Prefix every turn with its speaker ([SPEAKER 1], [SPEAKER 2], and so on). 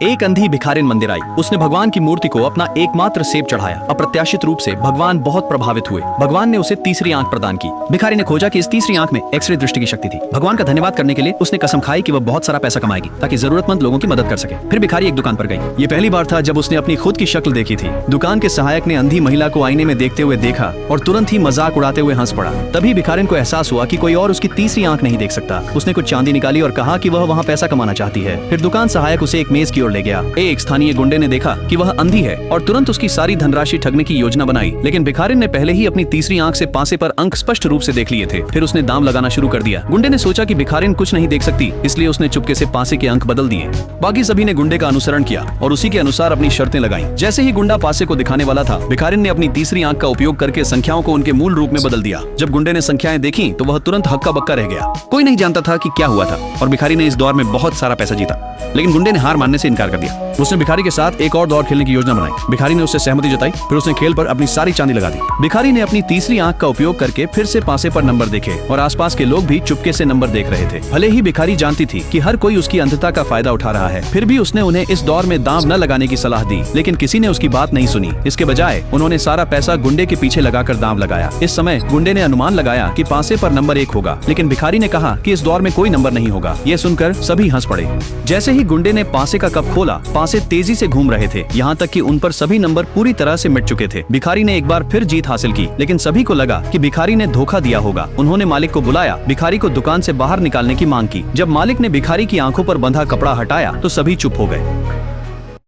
[SPEAKER 1] एक अंधी भिखारिन मंदिर आई। उसने भगवान की मूर्ति को अपना एकमात्र सेब चढ़ाया। अप्रत्याशित रूप से भगवान बहुत प्रभावित हुए। भगवान ने उसे तीसरी आंख प्रदान की। भिखारी ने खोजा कि इस तीसरी आंख में एक्सरे दृष्टि की शक्ति थी। भगवान का धन्यवाद करने के लिए उसने कसम खाई कि वह बहुत सारा पैसा कमाएगी ताकि जरूरतमंद लोगों की मदद कर सके। फिर भिखारी एक दुकान पर गई। ये पहली बार था जब उसने अपनी खुद की शक्ल देखी थी। दुकान के सहायक ने अंधी महिला को आईने में देखते हुए देखा और तुरंत ही मजाक उड़ाते हुए हंस पड़ा। तभी भिखारिन को एहसास हुआ कि कोई और उसकी तीसरी आंख नहीं देख सकता। उसने कुछ चांदी निकाली और कहा कि वह वहाँ पैसा कमाना चाहती है। फिर दुकान सहायक उसे एक मेज की ओर ले गया। एक स्थानीय गुंडे ने देखा कि वह अंधी है और तुरंत उसकी सारी धनराशि ठगने की योजना बनाई। लेकिन भिखारिन ने पहले ही अपनी तीसरी आंख से पासे पर अंक स्पष्ट रूप से देख लिए थे। फिर उसने दाम लगाना शुरू कर दिया। गुंडे ने सोचा कि भिखारिन कुछ नहीं देख सकती, इसलिए उसने चुपके से पासे के अंक बदल दिए। बाकी सभी ने गुंडे का अनुसरण किया और उसी के अनुसार अपनी शर्तें लगाई। जैसे ही गुंडा पासे को दिखाने वाला था, भिखारिन ने अपनी तीसरी आंख का उपयोग करके संख्याओं को उनके मूल रूप में बदल दिया। जब गुंडे ने संख्याएं देखी तो वह तुरंत हक्का बक्का रह गया। कोई नहीं जानता था कि क्या हुआ था और भिखारी ने इस दौर में बहुत सारा पैसा जीता। लेकिन गुंडे ने हार मानने से इनकार कर दिया। उसने भिखारी के साथ एक और दौर खेलने की योजना बनाई। भिखारी ने उससे सहमति जताई। फिर उसने खेल पर अपनी सारी चांदी लगा दी। भिखारी ने अपनी तीसरी आंख का उपयोग करके फिर से पासे पर नंबर देखे और आसपास के लोग भी चुपके से नंबर देख रहे थे। भले ही भिखारी जानती थी कि हर कोई उसकी अंधता का फायदा उठा रहा है, फिर भी उसने उन्हें इस दौर में दांव न लगाने की सलाह दी। लेकिन किसी ने उसकी बात नहीं सुनी। इसके बजाय उन्होंने सारा पैसा गुंडे के पीछे लगाकर दांव लगाया। इस समय गुंडे ने अनुमान लगाया कि पासे पर नंबर 1 होगा, लेकिन भिखारी ने कहा कि इस दौर में कोई नंबर नहीं होगा। यह सुनकर सभी हंस पड़े। जैसे ही गुंडे ने पासे का कप खोला, पासे तेजी से घूम रहे थे, यहाँ तक कि उन पर सभी नंबर पूरी तरह से मिट चुके थे। भिखारी ने एक बार फिर जीत हासिल की, लेकिन सभी को लगा कि भिखारी ने धोखा दिया होगा। उन्होंने मालिक को बुलाया, भिखारी को दुकान से बाहर निकालने की मांग की। जब मालिक ने भिखारी की आंखों पर बंधा कपड़ा हटाया तो सभी चुप हो गए।